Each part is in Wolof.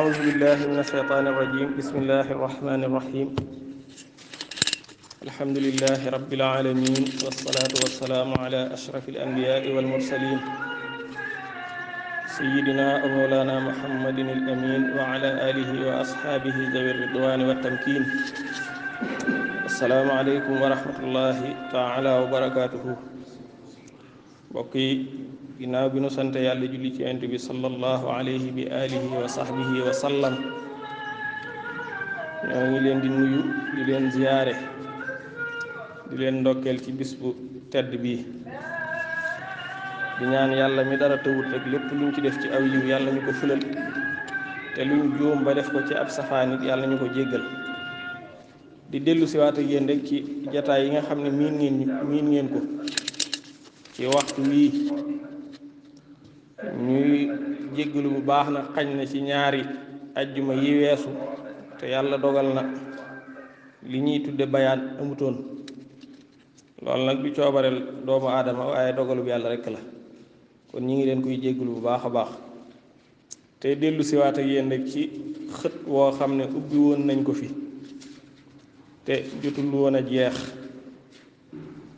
أعوذ بالله من الشيطان الرجيم بسم الله الرحمن الرحيم الحمد لله رب العالمين والصلاة والسلام على أشرف الأنبياء والمرسلين سيدنا ومولانا محمد الأمين وعلى آله وأصحابه ذوي الرضوان والتمكين السلام عليكم ورحمة الله تعالى وبركاته بقي ginnaaw bi nu sant yàlla julli ci yonent bi sallallahu alayhi bi alihi wa sahbihi wa sallam ñoo ngi leen di nuyu di leen ziyaare di leen ndokkeel ci bis bu tedd bi di ñaan yàlla mi dara tëwut rek lépp luñ ci def ci aw yiw yàlla ñu ko fulal te luñ juum ba def ko ci ab safaan it yàlla ñu ko jéggal di dellu si waat ak yéen rek ci jataay yi nga xam ne miin ngeen ko ci waxtu wii ñuy jéggalu bu baax na xañ na ci ñaari ajjuma yi weesu te yàlla dogal na li ñuy tudde bayaan amutoon loolu nag du coobareel doomu aadama waaye dogalub yàlla rekk la kon ñi ngi leen koy jéggalu bu baax a baax te dellu siwaat ak yéen rek ci xët woo xam ne ubbi woon nañ ko fi te jotul woon a jeex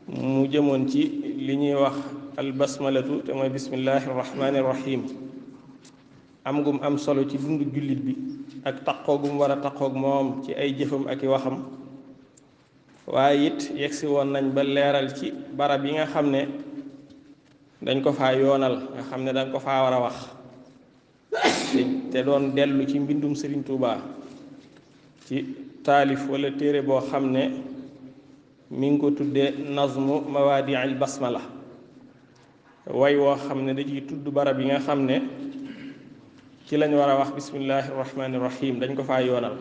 mu jëmoon ci li ñuy wax albasmalatu te mooy bismillahi irrahmani irrahim am gum am solo ci dundu jullit bi ak taqoogum war a taqoog moom ci ay jëfam ak i waxam waaye it yegsi woon nañ ba leeral ci barab yi nga xam ne dañ ko faa yoonal nga xam ne dañ ko faa war a wax te doon dellu ci mbindum Sëriñ Tuubaa ci taalif wala téere boo xam ne mi ngi ko tuddee nazmu mawaadi al basmala way woo xam ne da ciy tudd barab yi nga xam ne ci lañ war a wax bismillahi irrahmani irrahim dañ ko faa yoonal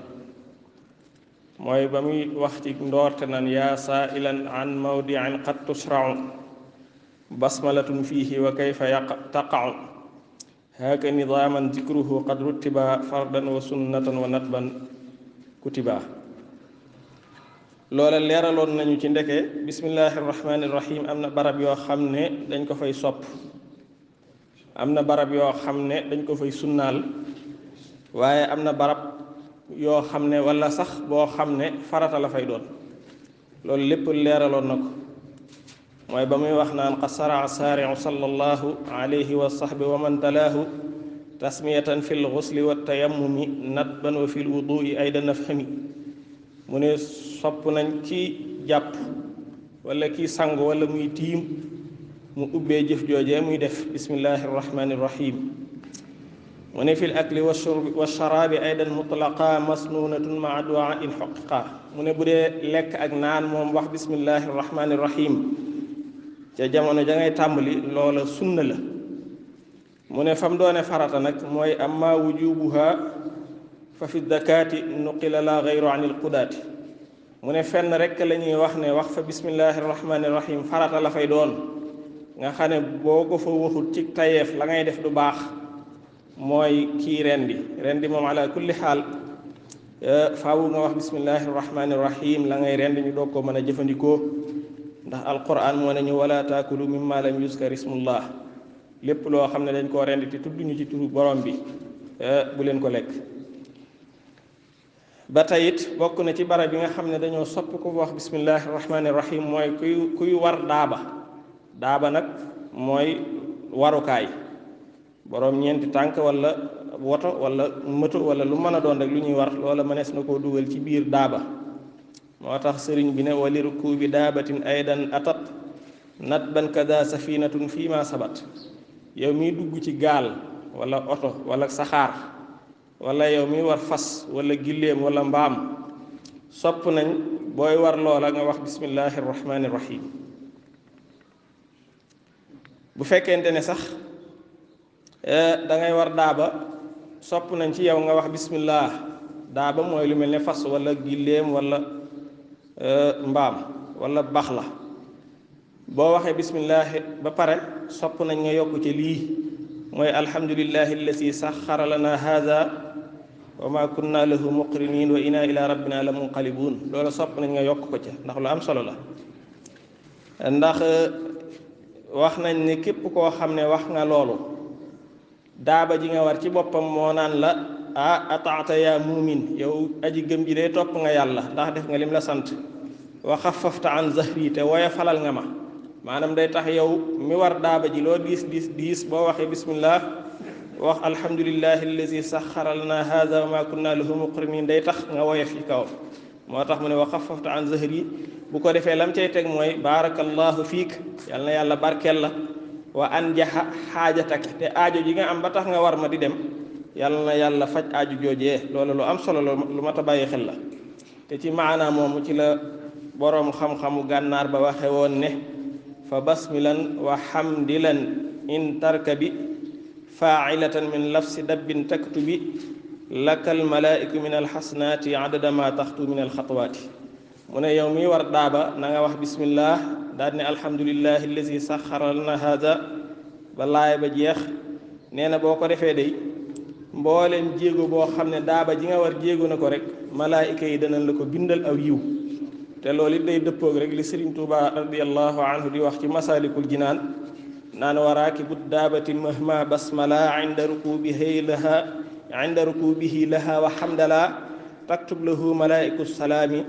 mooy ba muy wax ci ndoorte nan yaa saailan an mawdiin qad tushrau basmalatun fiihi wa kayfa taqau haaka nidaaman zikruhu qad ruttiba fardan wa sunnatan wa natban kutiba loola leeraloon nañu ci ndeke bismillahi irrahmani irrahim am na barab yoo xam ne dañ ko fay sopp am na barab yoo xam ne dañ ko fay sunnaal waaye am na barab yoo xam ne wala sax boo xam ne farata la fay doon loolu lépp leeraloon na ko mooy ba muy wax naan qad saraa saariu sallallahu alayhi wa sahbi wa man talaahu tasmiyatan fi lxusli wa tayammumi natban wa fi lwudui aydan nafhami mu ne sopp nañ ci jàpp wala kii sang wala muy tiim mu ubbee jëf joojee muy def bismillahi irrahmani irrahim mu ne fi l akli wa sharaabi aydan mutlaqa masnunatun maa duaa in xoqiqa mu ne bu dee lekk ak naan moom wax bismillahi irrahmani irrahim ca jamono ja ngay tàmbali loola sunna la mu ne fam doone farata nag mooy amma wujubuha fa fi dakaati nuqila la gayru an il qudaati mu ne fenn rekk la ñuy wax ne wax fa bismillahi irrahmani irrahim farata la fay doon nga xam ne boo ko fa waxul ci tayeef la ngay def du baax mooy kii rendi moom ala kulli xaal faawu nga wax bismillahi irrahmani irrahim la ngay rendi ñu doog ko mën a jëfandikoo ndax alquran moo ne ñu wala taakulu mimma lam yuskar ismullah lépp loo xam ne dañ koo rendi te tudduñu ci turu borom bi bu leen ko lekk ba tey it bokk na ci barab bi nga xam ne dañoo sopp ko wax bismillahi irrahmani irrahim mooy kuy war daaba nag mooy warukaay boroom ñeenti tànk wala woto wala moto wala lu mën a doon rek lu ñuy war loola mënees na koo dugal ci biir daaba moo tax sëriñ bi ne wali rukubi daabatin aydan atat natban kada safinatun fii ma sabat yow miy dugg ci gaal wala oto wala saxaar wala yow mi war fas wala gilleem wala mbaam sopp nañ booy war loola nga wax bismillahi irrahmani irrahim bu fekkente ne sax da ngay war daaba sopp nañ ci yow nga wax bismillah daaba mooy lu mel ne fas wala gilleem wala mbaam wala bax la boo waxee bismillahi ba pare sopp nañ nga yokk ci lii mooy alhamdulillahi allati saxara lana hada wa ma kunna lahu muqrinin wa inna ila rabbina la munqalibun loolu sopp nañ nga yokk ko ca ndax lu am solo la ndax wax nañ ne képp koo xam ne wax nga loolu daaba ji nga war ci boppam moo naan la ataata yaa muumin yow aji gëm ji day topp nga yàlla ndax def nga lim la sant wa xafafta an zahri te woya falal nga ma maanaam day tax yow mi war daaba ji loo diis boo waxee bismillah wax alhamdulillahi allazi saxara lana hada wa ma kunna lahu muqrinin day tax nga woyof ci kaw moo tax mu ne wa xafafta an zahri bu ko defee lam cay teg mooy baarakallahu fiik yal na yàlla barkeel la wa an jaxa xaajatak te aajo ji nga am ba tax nga war ma di dem yal na yàlla faj aaju joojee loolu lu am solo lu mat a bàyyi xel la te ci maanaa moomu ci la boroom xam-xamu gànnaar ba waxe woon ne fa basmilan wa xamdilan in tarkabi faailatan min lafsi dabbin taktubi lakal malaiku min alxasanaati adada ma taxtu min alxatwaati mu ne yow mi war daaba na nga wax bismillah daal ne alhamdulillahi allazi saxara lana hada ba laay ba jeex nee na boo ko defee day mbooleem jéego boo xam ne daaba ji nga war jéego na ko rek malaayika yi danañ la ko bindal aw yiw te loolu it day dëppoog rek li Sëriñ Tuuba radiallahu anhu di wax ci masaalikul jinaan naan waraakibu daabati mahma basmala inda rukubihi laha wa hamdala taktub lahu malaiku salaami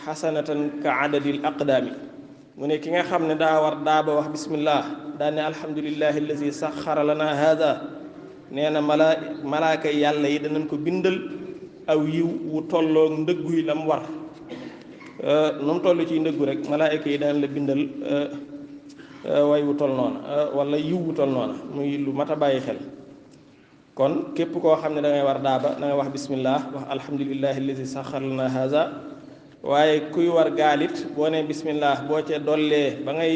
xasanatan ka adadil aqdaami mu ne ki nga xam ne daa war daaba wax bismillah daa ne alhamdulillahi allazi saxara lana hada nee na malaaka yàlla yi danañ ko bindal aw yiw wu tolloog ndëggu yi lam war nu mu toll ci ndëggu rek malaayka yi danañ la bindal way wu toll noona wala yiw wu toll noona muy lu mat a bàyyi xel kon képp koo xam ne da ngay war daaba da nga wax bismillah wax alhamdulillahi allazi saxara lana hada waaye kuy war gaalit boo ne bismillah boo ca dollee ba ngay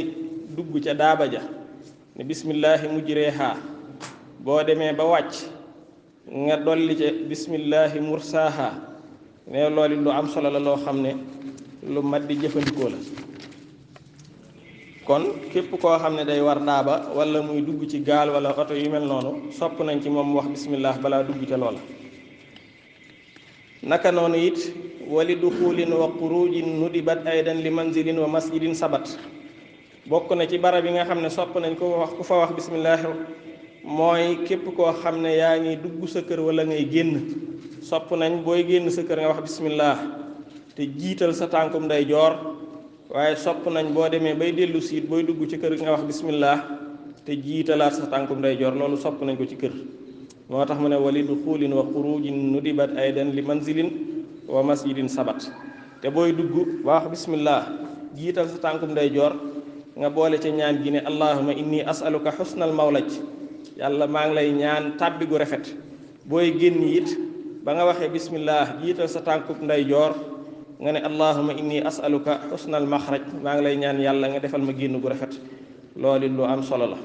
dugg ca daaba ja ne bismillahi mujreha boo demee ba wàcc nga dolli ca bismillahi mursaha ne loolu lu am solo la loo xam ne lu mat di jëfandikoo la kon képp koo xam ne day war daaba wala muy dugg ci gaal wala oto yu mel noonu sopp nañ ci moom wax bismillah balaa dugg ca loola naka noonu it wali duxulin wa xurujin nudibat aydan li manzilin wa masjidin sabat bokk na ci barab yi nga xam ne sopp nañ ko wax ku fa wax bismillah mooy képp koo xam ne yaa ngi dugg sa kër wala ngay génn sopp nañ booy génn sa kër nga wax bismillah te jiital sa tànkum nday joor waaye sopp nañ boo demee bay dellu siit booy dugg ci kër nga wax bismillah te jiitalaat sa tànkum nday joor loolu sopp nañ ko ci kër moo tax mu ne wali duxulin wa xurujin nudibat aydan li manzilin wa masjidin sabat te booy dugg wax bismillah jiital sa tànkum nday joor nga boole ca ñaan gi ne allahuma inni asaluka xusnal mawlaj yàlla maa ngi lay ñaan tàbbi gu rafet booy génn it ba nga waxee bismillah jiital sa tànkub nday joor nga ne allahuma inni asaluka xusnal maxraj maa ngi lay ñaan yàlla nga defal ma génn gu rafet loolu lu am solo la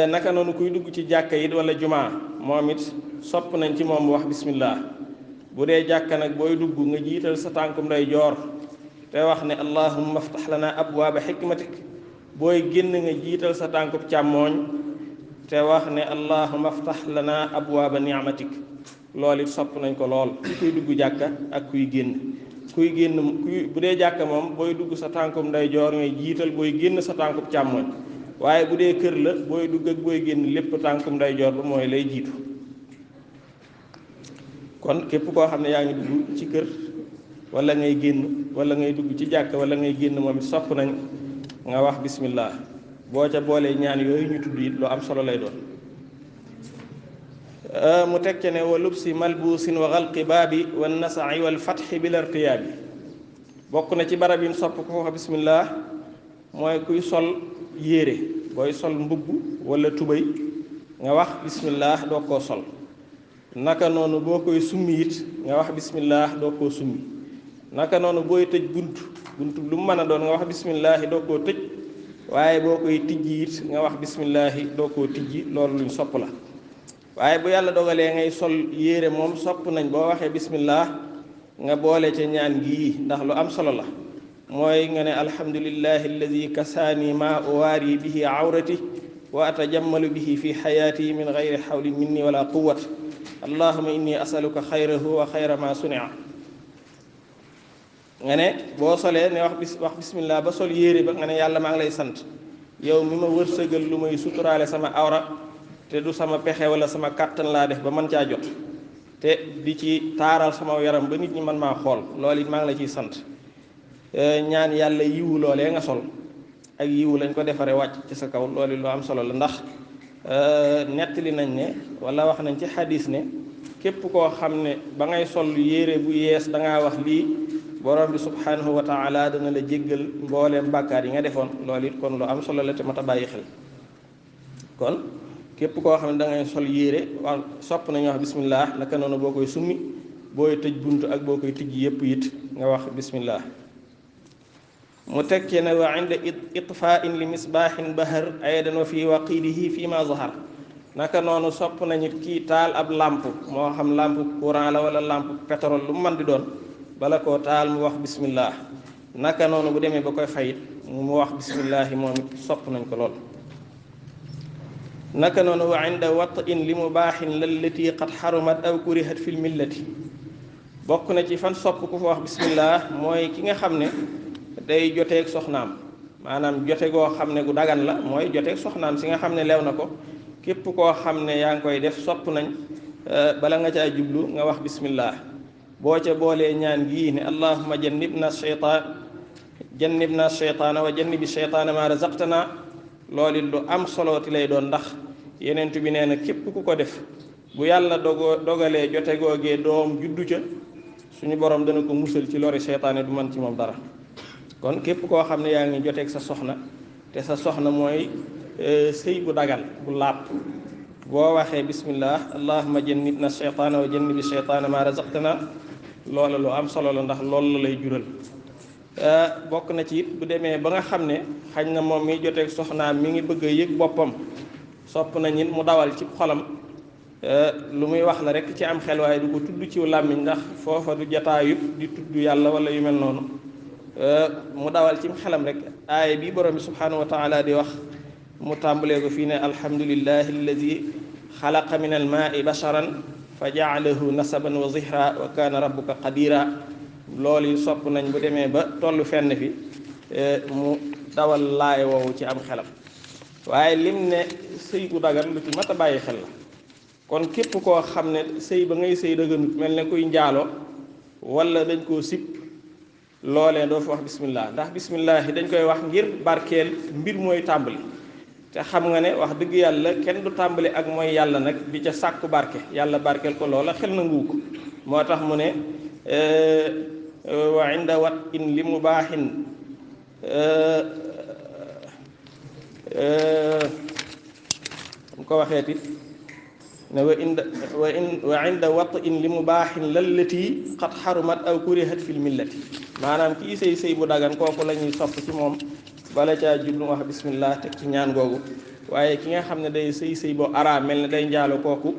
naka noonu kuy dugg ci jàkka it wala jumaa moom it sopp nañ ci moom wax bismillah bu dee jàkka nag booy dugg nga jiital sa tànkub nday joor te wax ne allahumma aftax lana abwaaba xikmatik booy génn nga jiital sa tànkub càmmooñ te wax ne allahumma aftax lana abwaaba ni'matik loolu it sopp nañ ko lool ci kuy dugg jàkka ak kuy génn bu dee jàkka moom booy dugg sa tànkub ndeyjoor ngay jiital booy génn sa tànkub càmmooñ waaye bu dee kër la booy dugg ak booy génn lépp tànkub ndeyjoor ba mooy lay jiitu kon képp koo xam ne yaa ngi dugg ci kër wala ngay génn wala ngay dugg ci jàkka wala ngay génn moom it sopp nañ nga wax bismillah boo ca boolee ñaan yooyu ñu tudd it lu am solo lay doon mu teg ca ne wa lubsi malbuusin wa xalqi baabi wa nasai wal fatxi bil irtiyaabi bokk na ci barab yi sopp ko wax bismillah mooy kuy sol yére booy sol mbubb wala tubéy nga wax bismillah doo koo sol naka noonu boo koy summi it nga wax bismillah doo koo summi naka noonu booy tëj bunt lu mu mën a doon nga wax bismillahi doo koo tëj waaye boo koy tijji it nga wax bismillahi doo koo tijji loolu luñ sopp la waaye bu yàlla dogalee ngay sol yére moom sopp nañ boo waxee bismillah nga boole ca ñaan gii ndax lu am solo la mooy nga ne alhamdulillahi alladi kasaani ma uwaari bihi awrati wa atajammalu bihi fi xayaati min gayri xawlin minni wala quwat allahuma inni asaluka xayrahu wa xayra ma sunia nga ne boo solee ne wax bismillah ba sol yére ba nga ne yàlla maa ngi lay sant yow mi ma wërsëgal lu may suturaale sama awra te du sama pexe wala sama kàttan laa def ba mën caa jot te di ci taaral sama yaram ba nit ñi mën maa xool loolu it maa ngi la ciy sant ñaan yàlla yiwu loolee nga sol ak yiwu lañ ko defaree wàcc ci sa kaw loolu lu am solo la ndax nettali nañ ne wala wax nañ ci xadis ne képp koo xam ne ba ngay sol yére bu yees da ngaa wax lii borom bi subhanahu wa taala dana la jéggal mbooleem bàkkaar yi nga defoon loolu it kon lu am solo la te mat a bàyyi xel kon képp koo xam ne da ngay sol yére wax sopp nañu wax bismillah naka noonu boo koy summi booy tëj bunt ak boo koy tijji yépp it nga wax bismillah mu tekkee ne wa inda itfaain li misbaahin bahar aydan wa fi waqidihi fi ma zahar naka noonu sopp nañu kii taal ab làmp moo xam làmp courant la wala làmp pétrole lu mu mën di doon bala koo taal mu wax bismillah naka noonu bu demee ba koy fayit mu wax bismillahi moom it sopp nañ ko lool naka noonu wa inda watin li mubaahin lallati qad xarumat aw kurihat fil millati bokk na ci fan sopp ku fa wax bismillah mooy ki nga xam ne day joteeg soxnaam maanaam jote goo xam ne gu dagan la mooy joteeg soxnaam si nga xam ne lew na ko képp koo xam ne yaa ngi koy def sopp nañ bala nga caa jublu nga wax bismillah boo ca boolee ñaan gii ne allahumma jannibna shaytaana wa jannibi shaytaana ma razaqtana loolu lu am solooti lay doon ndax yenentu bi nee na képp ku ko def bu yàlla dogalee jote googee doom juddu ca suñu borom dana ko musal ci lori seytaane du mën ci moom dara kon képp koo xam ne yaa ngi joteeg sa soxna te sa soxna mooy sëy bu dagal bu laab boo waxee bismillah allahumma jannibna shaytaana wa jannibi shaytaana ma razaqtana loola lu am solo la ndax loolu la lay jural bokk na ci it bu demee ba nga xam ne xañ na moom mi joteeg soxnaam mi ngi bëgg a yëg boppam sopp na ñit mu dawal ci xolam lu muy wax la rek ci am xel waaye du ko tudd ci làmmiñ ndax foofa du jataayub di tudd yàlla wala yu mel noonu mu dawal ci xelam rek aaya bi borom bi subhanahu wa taala di wax mu tàmbalee ko fii ne alhamdulillahi alladi xalaqa min almaai basharan fa jaalahu nasaban wa zihra wa kaana rabbuka qadira loolu yi sopp nañ bu demee ba tollu fenn fi mu dawal laay woowu ci am xelam waaye lim ne sëy bu dagan lu ci mat a bàyyi xel la kon képp koo xam ne sëy ba ngay sëy dëgganut mel ne kuy njaaloo wala dañ koo sib loolee doo fi wax bismillah ndax bismillah dañ koy wax ngir barkeel mbir mooy tàmbali te xam nga ne wax dëgg yàlla kenn du tàmbali ak mooy yàlla nag di ca sàkku barke yàlla barkeel ko loola xel na nguu ko moo tax mu ne wa inda wat in li mubaahin mu ko waxeeti ne wa inda wat in li mubaahin lallati qad xarumat aw kurihat fil millati maanaam kii sëy bu dagan kooku la ñuy sopp ci moom bala caa jublu wax bismillah teg ci ñaan googu waaye ki nga xam ne day sëy boo araam mel ne day njaalo kooku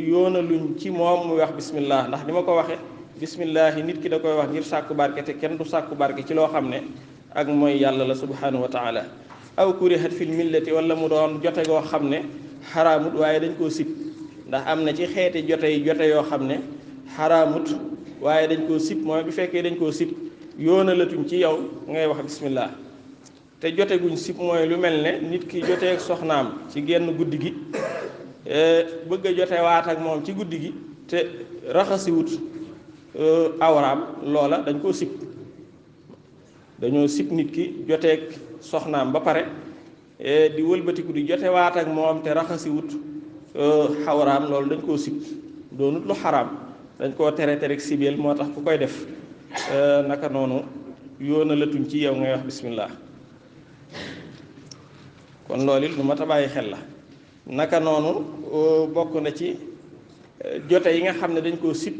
yoona luñ ci moom muy wax bismillah ndax ni ma ko waxe bismillah yi nit ki da koy wax ngir sàkku barke te kenn du sàkku barke ci loo xam ne ak mooy yàlla la subhanahu wa taala aw kurihat fil millati wala mu doon jote goo xam ne xaraamut waaye dañ koo sib ndax am na ci xeeti jote yoo xam ne xaraamut waaye dañ koo sib mooy bu fekkee dañ koo sib yoona latuñ ci yow ngay wax bismillah te jote guñ sib mooy lu mel ne nit ki joteeg soxnaam ci genn guddi gi bëgg a jote waat ak moom ci guddi gi te raxasiwut awraam loola dañ koo sib dañoo sib nit ki joteeg soxnaam ba pare di wëlbatiku di jote waat ak moom te raxasiwut xawraam loolu dañ koo sib doonut lu xaraam dañ koo tere rek sibeel moo tax ku koy def naka noonu yoona latuñ ci yow ngay wax bismillah kon loolu it lu mat a bàyyi xel la naka noonu bokk na ci jote yi nga xam ne dañ koo sib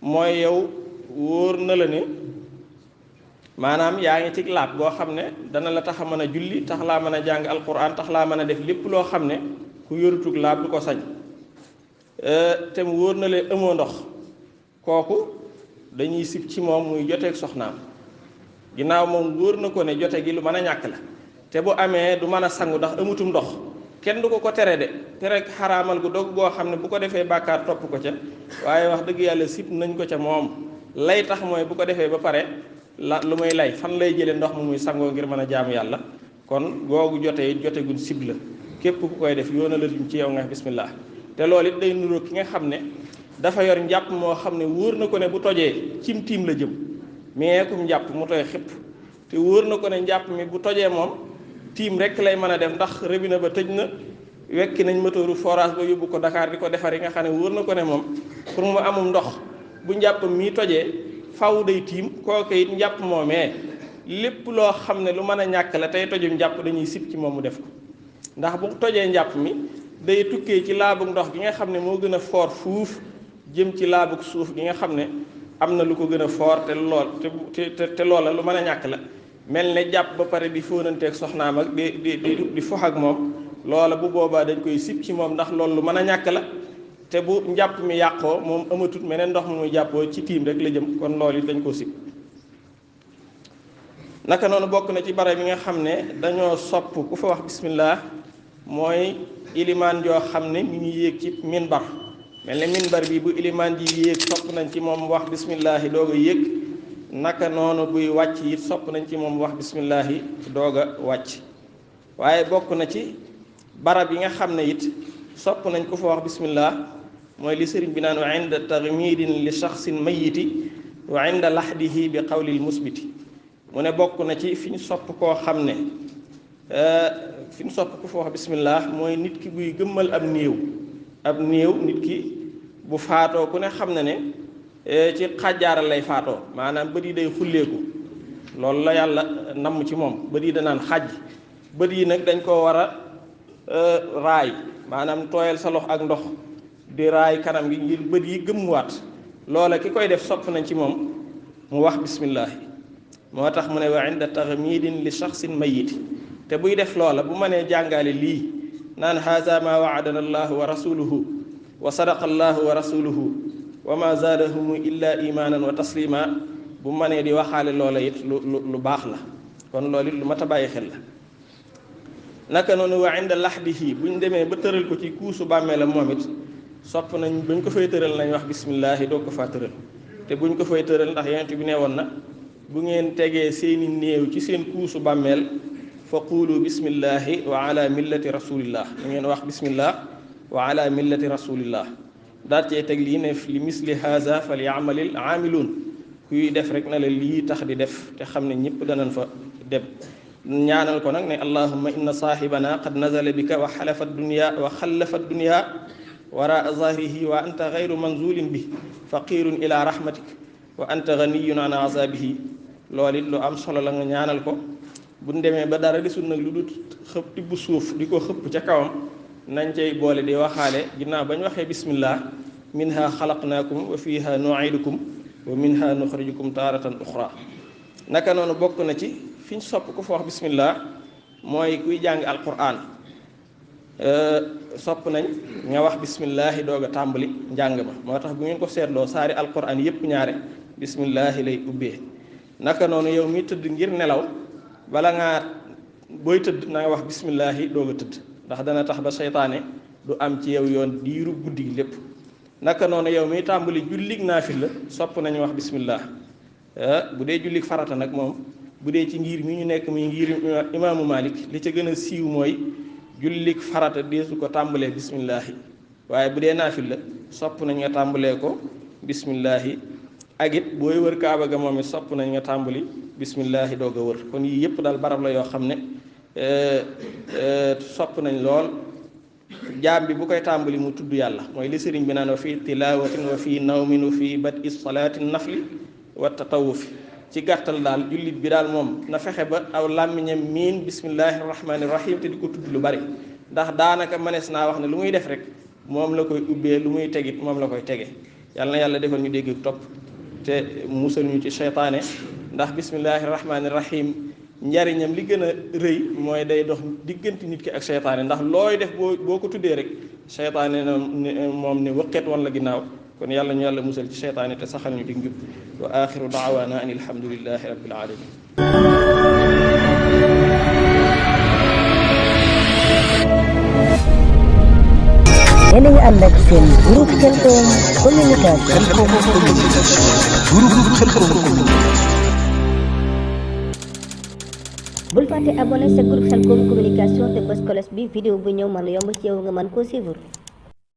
mooy yow wóor na la ne maanaam yaa ngi ci laab goo xam ne dana la tax a mën a julli tax laa mën a jàng alquran tax laa mën a def lépp loo xam ne ku yorutug laab du ko sañ te mu wóor na leen amoo ndox kooku dañuy sib ci moom muy joteeg soxnaam ginnaaw moom wóor na ko ne jote gi lu mën a ñàkk la te bu amee du mën a sangu ndax amutum ndox kenn du ko tere de tere xaraamal gu dog goo xam ne bu ko defee bàkkaar topp ko ca waaye wax dëgg yàlla sib nañ ko ca moom lay tax mooy bu ko defee ba pare lu muy lay fan lay jëlee ndox mu muy sangoo ngir mën a jaamu yàlla kon googu jote gun sib la képp ku koy def yoona la duñ ci yow nga bismillah te loolu it day nuroo ki nga xam ne dafa yor njàpp moo xam ne wóor na ko ne bu tojee cim tiim la jëm mais kum njàpp mu tooy xëpp te wóor na ko ne njàpp mi bu tojee moom tiim rek lay mën a def ndax robinet ba tëj na wekki nañ moteuru forage ba yóbbu ko Dakar di ko defar yi nga xam ne wóor na ko ne moom pour mu amum ndox bu njàpp mii tojee faw day tiim kooku it njàpp moomee lépp loo xam ne lu mën a ñàkk la tey tojum njàpp dañuy sib ci moom mu def ko ndax bu tojee njàpp mi day tukkee ci laabug ndox gi nga xam ne moo gën a foor fuuf jëm ci laabug suuf gi nga xam ne am na lu ko gën a foor te loola lu mën a ñàkk la mel ne jàpp ba pare di fóonanteeg soxnaam ak di fox ak moom loola bu boobaa dañ koy sib ci moom ndax loolu lu mën a ñàkk la te bu njàpp mi yàqoo moom amatut meneen ndox mu muy jàppoo ci tiim rek la jëm kon loolu it dañ koo sib naka noonu bokk na ci barab yi nga xam ne dañoo sopp ku fa wax bismillah mooy ilimaan joo xam ne mi ngi yéeg ci minbar mel ne minbar bi bu ilimaan ji yéeg sopp nañ ci moom wax bismillahi doog a yéeg naka noonu buy wàcc it sopp nañ ci moom wax bismillahi doog a wàcc waaye bokk na ci barab yi nga xam ne it sopp nañ ku fa wax bismillah mooy li sëriñ bi naan wa inda taghmidin li shaxsin mayiti wa inda lahdihi bi qawlil musbiti mu ne bokk na ci fi ñu sopp koo xam ne fi ñu sopp ku fa wax bismillah mooy nit ki buy gëmmal ab néew nit ki bu faatoo ku ne xam na ne ci xàjjaaral lay faatoo maanaam bët yi day xulleeku loolu la yàlla namm ci moom bët yi danaan xàjj bët yi nag dañ koo war a raay maanaam tooyal sa loxo ak ndox di raay kanam gi ngir bët yi gëmmuwaat loola ki koy def sopp nañ ci moom mu wax bismillah moo tax mu ne wa inda taxmidin li shaxsin mayit te buy def loola bu mënee jàngale lii naan haza ma waadana allahu wa rasuluhu wa sadaqa allahu wa rasuluhu wa ma zaadahum illa imanan wa taslima bu mënee di waxaale loola it lu baax la kon loolu it lu mat a bàyyi xel la naka noonu wa inda lahdihi buñ demee ba tëral ko ci kuusu bàmmeelam moom it sopp nañ buñ ko fay tëral nañ wax bismillahi doog ko faa tëral te buñ ko fay tëral ndax yonent bi nee woon na bu ngeen tegee seeni néew ci seen kuusu bàmmeel fa quulu bismillahi wa ala millati rasulillah da ngeen wax bismillah wa ala millati rasulillah daal cee teg lii ne li misli haza fal yaamalil aamiluun kuy def rek na la lii tax di def te xam ne ñëpp danañ fa dem ñaanal ko nag ne allahumma inna saahibana qad nazala bika wa xalafa dunya wa xallafa dunya wara zahrihi wa anta gayru manzulin bi faqirun ila rahmatik wa anta ganiyun an azabihi loolu it lu am solo la nga ñaanal ko buñ demee ba dara desul nag lu dul xëpp tibb suuf di ko xëpp ca kawam nañ cay boole di waxaale ginnaaw bañ waxee bismillah minha xalaqnaakum wa fiha nuidukum wa minha nuxrijukum taaratan uxra naka noonu bokk na ci fi ñu sopp ku fa wax bismillah mooy kuy jàng alquran sopp nañ nga wax bismillahi doog a tàmbali njàng ma moo tax bu ngeen ko seetloo saari alquran yépp ñaare bismillahi lay ubbee naka noonu yow mi tëdd ngir nelaw bala ngaa booy tëdd na nga wax bismillahi doog a tëdd ndax dana tax ba seytaane du am ci yow yoon diiru guddi gi lépp naka noonu yow mi tàmbali jullig naafila sopp nañu wax bismillah bu dee jullig farata nag moom bu dee ci ngir mi ñu nekk muy ngir imaamu Malik li ca gën a siiw mooy jullig farata deesu ko tàmbalee bismillahi waaye bu dee naafila sopp nañ nga tàmbalee ko bismillahi ak it booy wër kaaba ga moom it sopp nañ nga tàmbali bismillahi doog a wër kon yii yëpp daal barab la yoo xam ne sopp nañ lool jaam bi bu koy tàmbali mu tudd yàlla mooy li sëriñ bi naan wa fii tilaawatin wa fii nawmin wa fii bad'i salaati nafli wa tatawufi ci gàttal daal jullit bi daal moom na fexe ba aw làmmiñam miin bismillahi rahmaani rahim te di ko tudd lu bari ndax daanaka mënees naa wax ne lu muy def rek moom la koy ubbee lu muy tegit moom la koy tege yàlla na yàlla defal ñu dégg ak topp te musal ñu ci seytaane ndax bismillahi rahmaani rahim njariñam li gën a rëy mooy day dox diggante nit ki ak seytaane ndax looy def boo ko tuddee rek seytaane na moom ne wëqet woon la ginnaaw kon yàlla ñu yàlla musal ci seytaane te saxal ñu dig njub wa axiru daawaana an alhamdulillahi rabbil alamin yéen a ngi ànd ak seen groupe Khelcom communication. groupe Khelcom communication. bul fàtte abonné sa groupe Khelcom communication te bës cloche bi vidéo bu ñëw mën a yomb ci yow nga mën koo suivre.